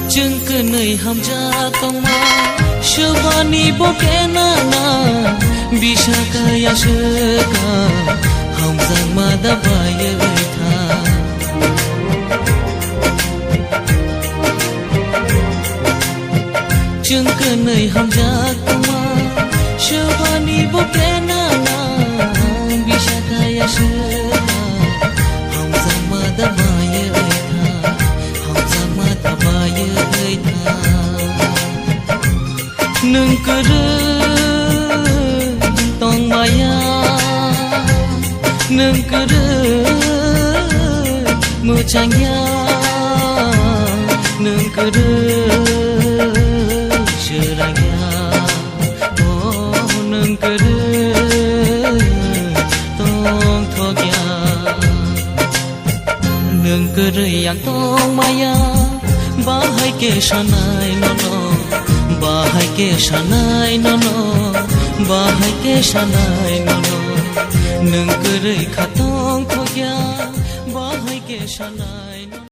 Jengkenai hamja tongma Shubani bokena na Bisa kaya sheka Hamzang mada baya tha Jengkenai hamja tongma Shubani bokena na Bisa kaya sheka Hamzang mada baya Nung kereng tong maya Nung kereng mucangnya Nung kereng serangnya Oh nung kereng tong thogya Nung kereng yang tong maya Bahai ke sanai nono Bahai ke sanai nono Bahai ke sanai nono Nung kerei khatong thogya Bahai ke sanai